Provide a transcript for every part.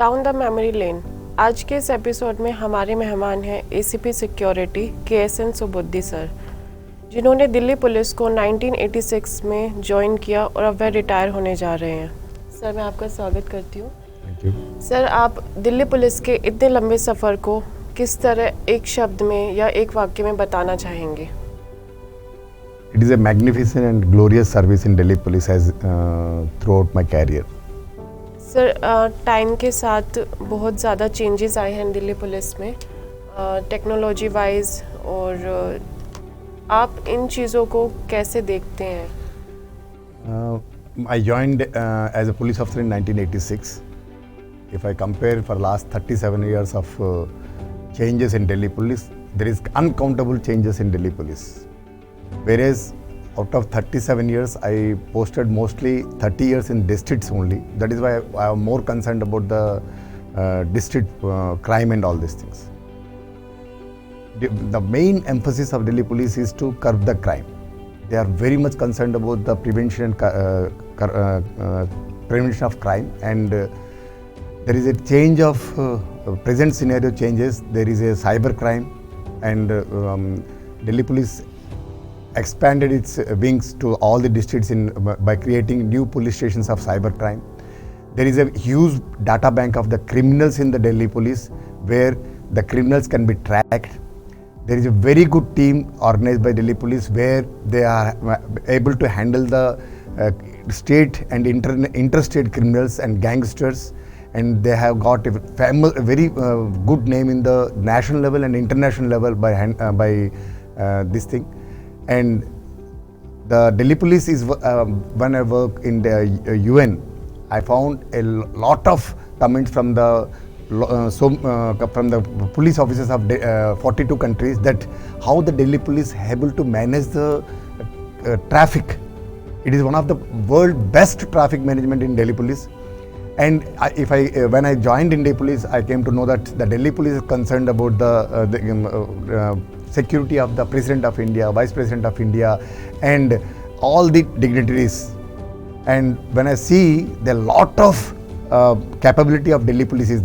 Down the memory lane. आज के इस एपिसोड में हमारे मेहमान हैं एसीपी सिक्योरिटी KSN सुबुद्धि सर, जिन्होंने दिल्ली पुलिस को 1986 में ज्वाइन किया और अब वह रिटायर होने जा रहे हैं। सर, मैं आपका स्वागत करती हूँ। Thank you. सर, आप दिल्ली पुलिस के इतने लंबे सफ़र को किस तरह एक शब्द में या एक वाक्य में बताना चाहेंगे? It is a magnificent and glorious service in Delhi Police as throughout my career. Sir, time के साथ बहुत ज़्यादा चेंजेस आए हैं दिल्ली पुलिस में, टेक्नोलॉजी वाइज, और आप इन चीज़ों को कैसे देखते हैं? I joined as a police officer in 1986. If I compare for last 37 years of changes in Delhi Police, there is uncountable changes in Delhi Police. Whereas out of 37 years, I posted mostly 30 years in districts only. That is why I am more concerned about the district crime and all these things. The main emphasis of Delhi Police is to curb the crime. They are very much concerned about the prevention of crime, and there is a change of present scenario changes. There is a cyber crime, and Delhi Police expanded its wings to all the districts by creating new police stations of cyber crime. There is a huge data bank of the criminals in the Delhi Police where the criminals can be tracked. There is a very good team organized by Delhi Police where they are able to handle the state and interstate criminals and gangsters, and they have got a very good name in the national level and international level by this thing. And the Delhi Police is, when I work in the UN, I found a lot of comments from the police officers of 42 countries that how the Delhi Police able to manage the traffic. It is one of the world best traffic management in Delhi Police. And when I joined in Delhi Police, I came to know that the Delhi Police is concerned about the security of the President of India, Vice President of India, and all the dignitaries. And when I see the lot of capability of Delhi Police is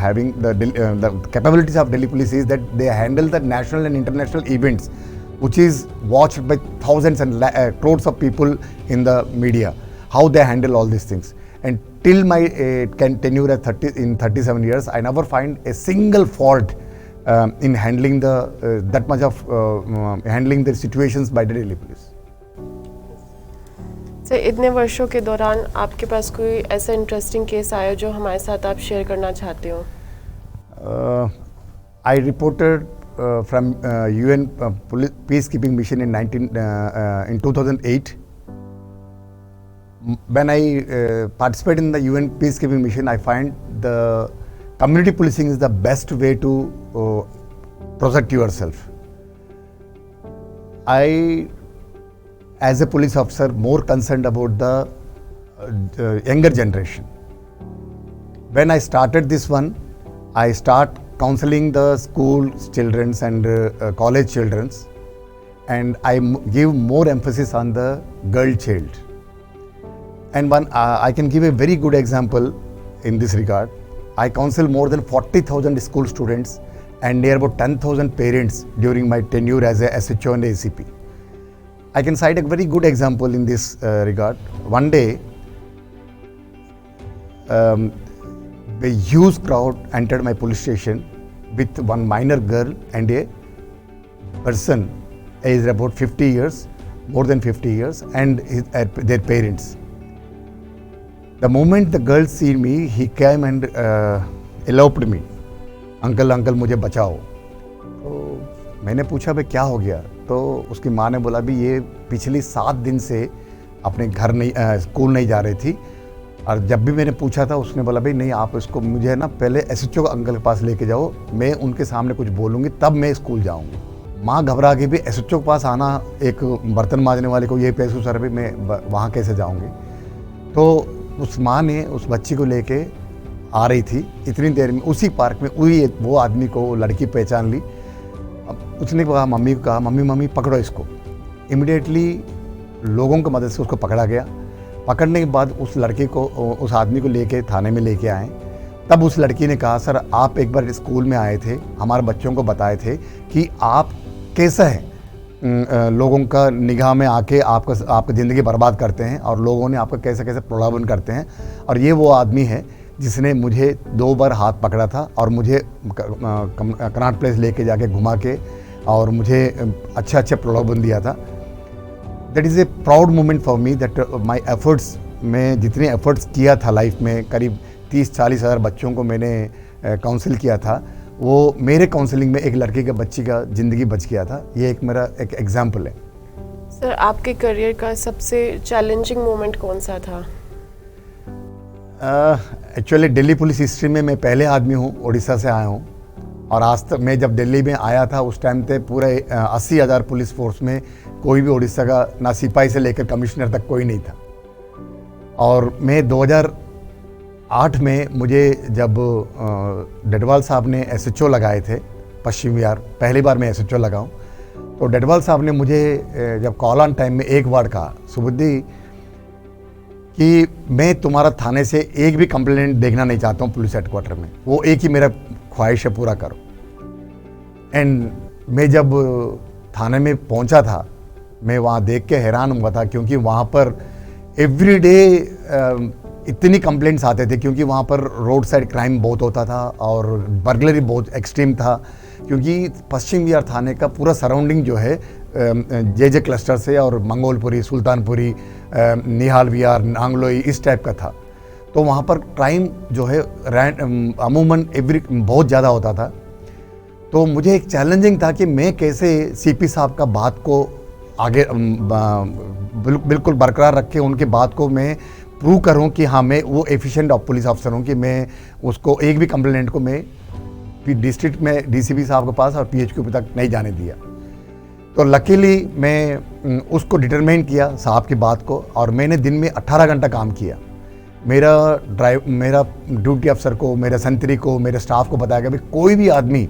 having the capabilities of Delhi Police is that they handle the national and international events, which is watched by thousands and crores of people in the media. How they handle all these things, and till my tenure at 37 years, I never find a single fault in handling that much of handling the situations by the Delhi Police. Sir, इतने वर्षों के दौरान आपके पास कोई ऐसा interesting case आया जो हमारे साथ आप शेयर करना चाहते हो? I reported from UN peacekeeping mission in 2008. When I participate in the UN peacekeeping mission, I find the community policing is the best way to protect yourself. I, as a police officer, more concerned about the younger generation. When I started this one, I start counseling the school children and college children, and I give more emphasis on the girl child. And I can give a very good example in this regard. I counsel more than 40,000 school students and near about 10,000 parents during my tenure as a SHO and ACP. I can cite a very good example in this regard. One day, a huge crowd entered my police station with one minor girl and a person aged about 50 years, more than 50 years, and their parents. The moment the girl see me, he came and eloped me. Uncle uncle मुझे बचाओ। तो मैंने पूछा भाई क्या हो गया? तो उसकी माँ ने बोला भी ये पिछली 7 दिन से अपने घर नहीं स्कूल नहीं जा रही थी, और जब भी मैंने पूछा था उसने बोला भाई नहीं, आप इसको मुझे ना पहले SHO अंकल के पास लेके जाओ, मैं उनके सामने कुछ बोलूँगी तब मैं स्कूल जाऊँगी। माँ घबरा के भी SHO के पास आना, एक बर्तन मांजने वाले को ये पैसे सर भी मैं वहाँ कैसे जाऊँगी? तो उस माँ ने उस बच्ची को लेके आ रही थी, इतनी देर में उसी पार्क में वो आदमी को, वो लड़की पहचान ली। अब उसने कहा मम्मी को कहा मम्मी पकड़ो इसको। इमीडिएटली लोगों की मदद से उसको पकड़ा गया। पकड़ने के बाद उस लड़के को, उस आदमी को लेके थाने में लेके आए। तब उस लड़की ने कहा, सर आप एक बार स्कूल में आए थे, हमारे बच्चों को बताए थे कि आप कैसा है, लोगों का निगाह में आके आपका ज़िंदगी बर्बाद करते हैं और लोगों ने आपका कैसे कैसे प्रलोभन करते हैं। और ये वो आदमी है जिसने मुझे 2 बार हाथ पकड़ा था और मुझे कनॉट प्लेस लेके जाके घुमा के और मुझे अच्छे अच्छे प्रलोभन दिया था। That is a proud moment for me that my efforts, मैं जितने एफर्ट्स किया था लाइफ में, करीब 30-40 हज़ार बच्चों को मैंने काउंसिल किया था, वो मेरे काउंसलिंग में एक लड़के के बच्ची का ज़िंदगी बच गया था। ये एक मेरा एक एग्जाम्पल है। सर आपके करियर का सबसे चैलेंजिंग मोमेंट कौन सा था? एक्चुअली दिल्ली पुलिस हिस्ट्री में मैं पहले आदमी हूँ, उड़ीसा से आया हूँ। और आज तक मैं जब दिल्ली में आया था उस टाइम पे पूरे 80,000 पुलिस फोर्स में कोई भी उड़ीसा का ना सिपाही से लेकर कमिश्नर तक कोई नहीं था। और मैं 2008 में मुझे जब डडवाल साहब ने SHO लगाए थे पश्चिम बिहार, पहली बार मैं SHO लगाऊं, तो डडवाल साहब ने मुझे जब कॉल ऑन टाइम में एक वर्ड कहा, सुबुद्धि कि मैं तुम्हारा थाने से एक भी कंप्लेंट देखना नहीं चाहता हूँ पुलिस हेडक्वार्टर में, वो एक ही मेरा ख्वाहिश है, पूरा करो। एंड मैं जब थाने में पहुँचा था, मैं वहाँ देख के हैरान हुआ था, क्योंकि वहाँ पर एवरी डे इतनी कंप्लेंट्स आते थे, क्योंकि वहाँ पर रोड साइड क्राइम बहुत होता था और बर्गलरी बहुत एक्सट्रीम था, क्योंकि पश्चिम बिहार थाने का पूरा सराउंडिंग जो है JJ क्लस्टर से और मंगोलपुरी, सुल्तानपुरी, निहाल विहार, नांगलोई इस टाइप का था। तो वहाँ पर क्राइम जो है अमूमन बहुत ज़्यादा होता था। तो मुझे एक चैलेंजिंग था कि मैं कैसे CP साहब का बात को आगे बिल्कुल बरकरार रख के उनके बात को मैं प्रूव करूं कि हाँ मैं वो एफिशिएंट पुलिस ऑफिसर हूं कि मैं उसको एक भी कंप्लेंट को मैं डिस्ट्रिक्ट में DCP साहब के पास और PHQ तक नहीं जाने दिया। तो लकीली मैं उसको डिटरमाइन किया साहब की बात को, और मैंने दिन में 18 घंटा काम किया। मेरा ड्यूटी अफसर को, मेरे संतरी को, मेरे स्टाफ को बताया कि कोई भी आदमी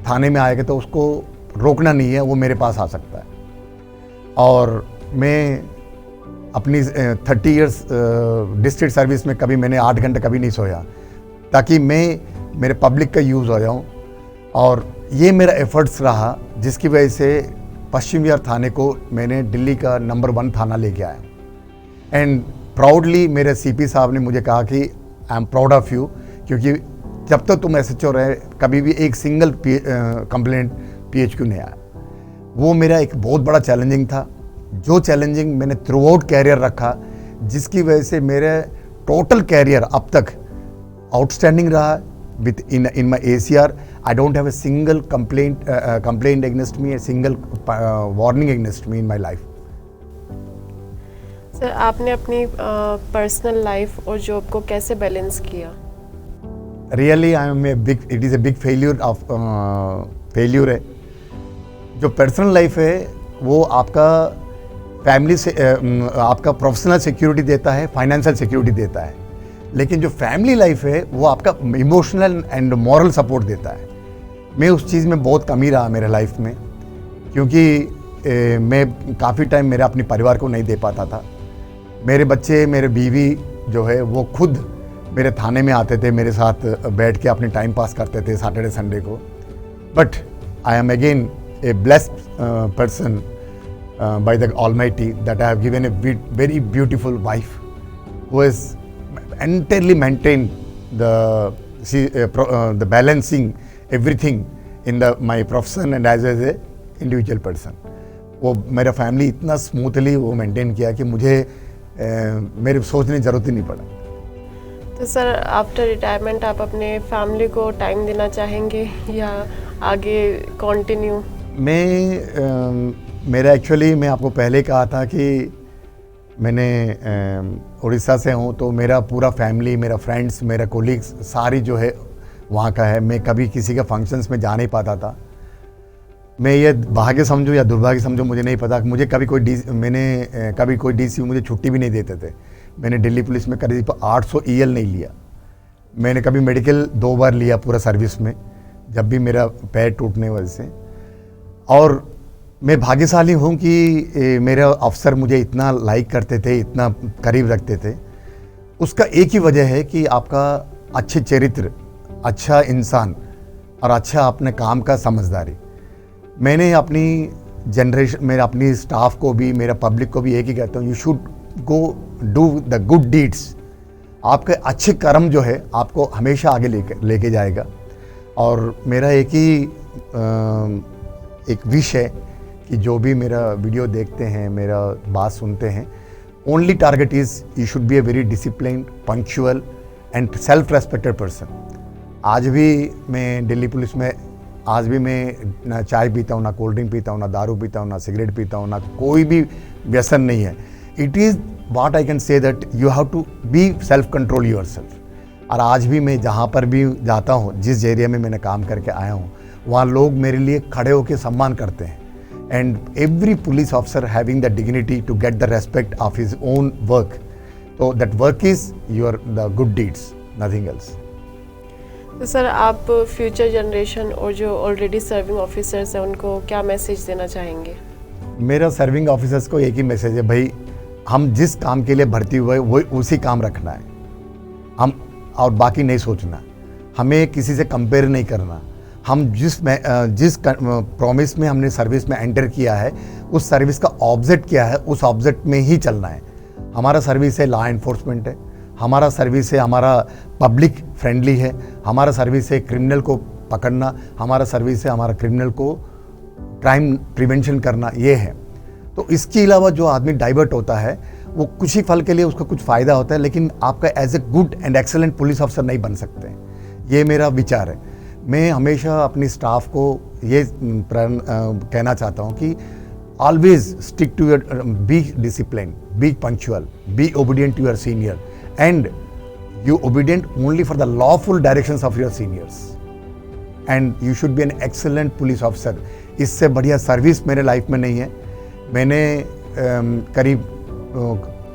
थाने में आएगा तो उसको रोकना नहीं है, वो मेरे पास आ सकता है। और मैं अपनी 30 इयर्स डिस्ट्रिक्ट सर्विस में कभी मैंने 8 घंटे कभी नहीं सोया, ताकि मैं मेरे पब्लिक का यूज़ हो जाऊँ। और ये मेरा एफर्ट्स रहा जिसकी वजह से पश्चिम बिहार थाने को मैंने दिल्ली का नंबर 1 थाना लेके आया। एंड प्राउडली मेरे CP साहब ने मुझे कहा कि I am proud of you, क्योंकि जब तक तुम SHO रहे कभी भी एक सिंगल कंप्लेंट PHQ नहीं आया। वो मेरा एक बहुत बड़ा चैलेंजिंग था, जो चैलेंजिंग मैंने थ्रू आउट कैरियर रखा, जिसकी वजह से मेरे टोटल कैरियर अब तक आउटस्टैंडिंग रहा। With in my ACR I don't have a single complaint against me, a single warning against me in my life. Sir आपने अपनी पर्सनल लाइफ और जॉब को कैसे बैलेंस किया? Really it is a big failure है। जो personal life है वो आपका फैमिली से आपका प्रोफेशनल सिक्योरिटी देता है, फाइनेंशियल सिक्योरिटी देता है, लेकिन जो फैमिली लाइफ है वो आपका इमोशनल एंड मॉरल सपोर्ट देता है। मैं उस चीज़ में बहुत कमी रहा मेरे लाइफ में, क्योंकि मैं काफ़ी टाइम मेरे अपने परिवार को नहीं दे पाता था। मेरे बच्चे, मेरे बीवी जो है वो खुद मेरे थाने में आते थे, मेरे साथ बैठ के अपने टाइम पास करते थे सैटरडे संडे को। But I am again A blessed person by the Almighty that I have given a very beautiful wife who has entirely maintained the balancing everything in my profession and as a individual person. वो मेरा family इतना smoothly वो maintain किया कि मुझे मेरे सोचने की ज़रूरत ही नहीं पड़ा। तो सर आफ्टर रिटायरमेंट आप अपने फैमिली को टाइम देना चाहेंगे या आगे कंटिन्यू? मेरा एक्चुअली मैं आपको पहले कहा था कि मैंने उड़ीसा से हूँ, तो मेरा पूरा फैमिली, मेरा फ्रेंड्स, मेरा कोलीग्स सारी जो है वहाँ का है। मैं कभी किसी के फंक्शंस में जा नहीं पाता था। मैं ये भाग्य समझूं या दुर्भाग्य समझूं मुझे नहीं पता। मुझे कभी कोई DC मुझे छुट्टी भी नहीं देते थे। मैंने दिल्ली पुलिस में करीब 800 EL नहीं लिया। मैंने कभी मेडिकल 2 बार लिया पूरा सर्विस में, जब भी मेरा पैर टूटने वजह से। और मैं भाग्यशाली हूँ कि मेरे अफसर मुझे इतना लाइक करते थे, इतना करीब रखते थे। उसका एक ही वजह है कि अच्छे चरित्र, अच्छा इंसान और अच्छा अपने काम का समझदारी। मैंने अपनी जनरेशन, मेरे अपनी स्टाफ को भी, मेरा पब्लिक को भी एक ही कहता हूँ, you should go do the good deeds. आपके अच्छे कर्म जो है आपको हमेशा आगे लेके जाएगा। और मेरा एक ही एक विश है कि जो भी मेरा वीडियो देखते हैं, मेरा बात सुनते हैं, only target is you should be a very disciplined, punctual and self respected person. आज भी मैं दिल्ली पुलिस में, आज भी मैं ना चाय पीता हूँ, ना कोल्ड ड्रिंक पीता हूँ, ना दारू पीता हूँ, ना सिगरेट पीता हूँ, ना कोई भी व्यसन नहीं है। It is what I can say that you have to be self control yourself. और आज भी मैं जहाँ पर भी जाता हूँ, जिस एरिया में मैंने काम करके आया हूँ, वहाँ लोग मेरे लिए खड़े होकर सम्मान करते हैं। And every police officer having the dignity to get the respect of his own work. तो that work is your the good deeds, nothing else. तो सर, आप फ्यूचर जनरेशन और जो ऑलरेडी सर्विंग ऑफिसर्स हैं उनको क्या मैसेज देना चाहेंगे? मेरा सर्विंग ऑफिसर्स को एक ही मैसेज है, भाई हम जिस काम के लिए भर्ती हुए वो उसी काम रखना है हम, और बाकी नहीं सोचना। हमें किसी से कंपेयर नहीं करना। हम जिस प्रॉमिस में हमने सर्विस में एंटर किया है, उस सर्विस का ऑब्जेक्ट क्या है, उस ऑब्जेक्ट में ही चलना है। हमारा सर्विस है लॉ एनफोर्समेंट है, हमारा सर्विस है हमारा पब्लिक फ्रेंडली है, हमारा सर्विस है क्रिमिनल को पकड़ना, हमारा सर्विस है हमारा क्रिमिनल को क्राइम प्रिवेंशन करना, ये है। तो इसके अलावा जो आदमी डाइवर्ट होता है वो कुछ ही फल के लिए उसका कुछ फ़ायदा होता है, लेकिन आपका as a good and excellent police officer नहीं बन सकते। ये मेरा विचार है। मैं हमेशा अपनी स्टाफ को ये कहना चाहता हूँ कि always stick to your, be discipline, be punctual, be obedient to your senior, and you obedient only for the lawful directions of your seniors, and you should be an excellent police officer। इससे बढ़िया service मेरे life में नहीं है। मैंने करीब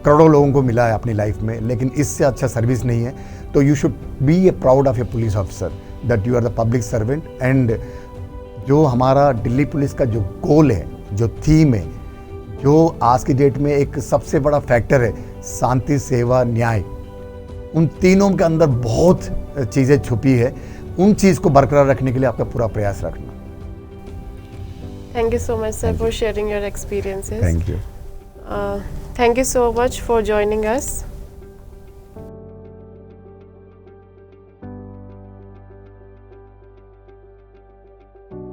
करोड़ों लोगों को मिला है अपनी लाइफ में, लेकिन इससे अच्छा सर्विस नहीं है। तो you should be a proud of a police officer that you are the public servant. And जो हमारा दिल्ली पुलिस का जो गोल है, जो थीम है, जो आज की डेट में एक सबसे बड़ा फैक्टर है, शांति, सेवा, न्याय, उन तीनों के अंदर बहुत चीज़ें छुपी है। उन चीज़ को बरकरार रखने के लिए आपका पूरा प्रयास रखना। Thank you so much, sir, for sharing your experiences. Thank you. Thank you so much for joining us.